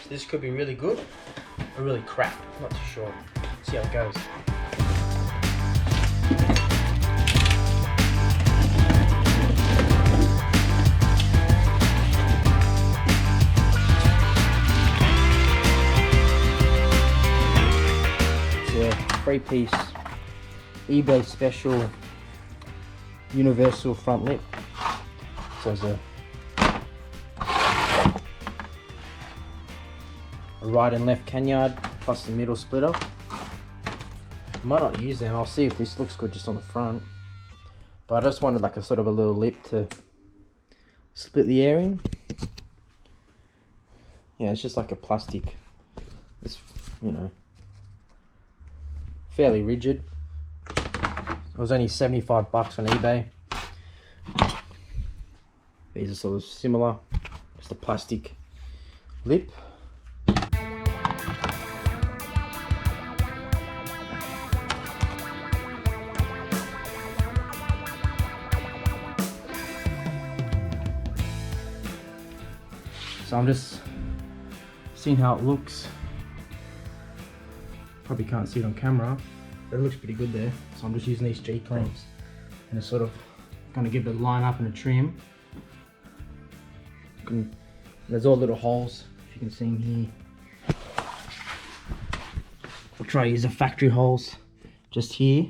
This could be really good or really crap. Not too sure. See how it goes. It's a 3-piece eBay special universal front lip. So there's a right and left canyard plus the middle splitter. I might not use them. I'll see if this looks good just on the front, but I just wanted like a sort of a little lip to split the air in. Yeah, it's just like a plastic. It's, you know, fairly rigid. It was only 75 bucks on eBay. These are sort of similar, just a plastic lip. So I'm just seeing how it looks. Probably can't see it on camera, but it looks pretty good there. So I'm just using these G clamps and it's sort of going to give it a line up and a trim. There's all little holes, if you can see them here. I'll try to use the factory holes just here.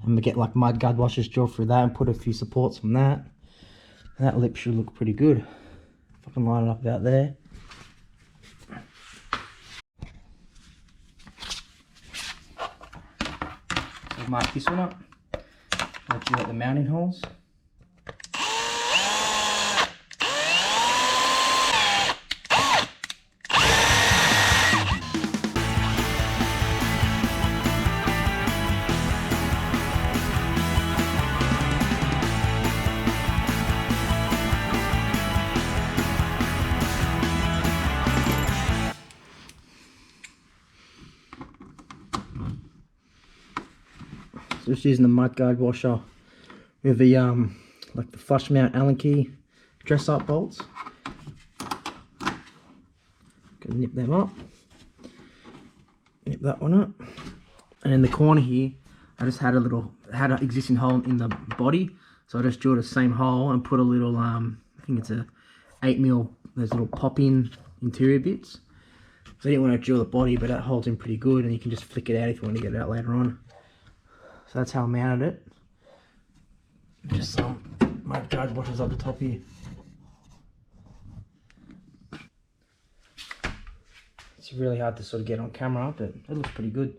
And we get like mud guard washers drilled through that and put a few supports on that. And that lip should look pretty good. If I can line it up about there. I'll mark this one up. I'll do like the mounting holes. So just using the mud guard washer with the like the flush mount Allen key dress up bolts. Gonna nip them up. Nip that one up. And in the corner here, I just had an existing hole in the body, so I just drilled the same hole and put a little I think it's a 8mm, those little pop-in interior bits. So I didn't want to drill the body, but that holds in pretty good, and you can just flick it out if you want to get it out later on. So that's how I mounted it. Just some mud guard washers up the top here. It's really hard to sort of get on camera, but it looks pretty good.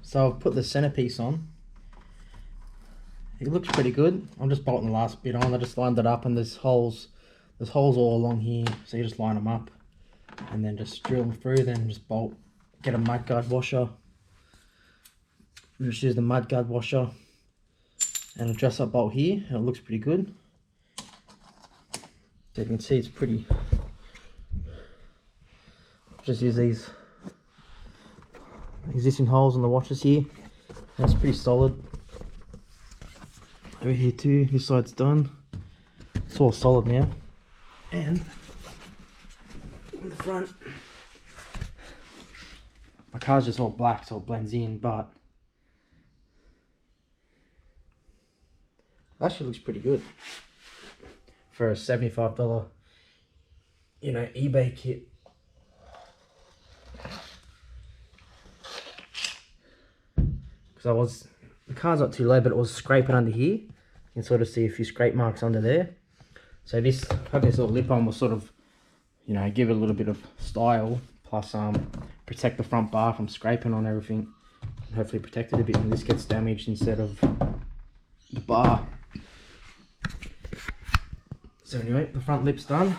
So I've put the centerpiece on. It looks pretty good. I'm just bolting the last bit on. I just lined it up, and there's holes all along here. So you just line them up and then just drill them through, then just bolt, get a mud guard washer. Just use the mud guard washer and a dress up bolt here, and it looks pretty good. So you can see it's pretty. Just use these existing holes in the washers here. That's pretty solid. Over here too, this side's done. It's all solid now. And in the front, my car's just all black, so it blends in, but that actually looks pretty good for a $75, you know, eBay kit. Because the car's not too low, but it was scraping under here. You can sort of see a few scrape marks under there. So this, having this little lip on will sort of, you know, give it a little bit of style, plus protect the front bar from scraping on everything. And hopefully protect it a bit when this gets damaged instead of the bar. So anyway, the front lip's done.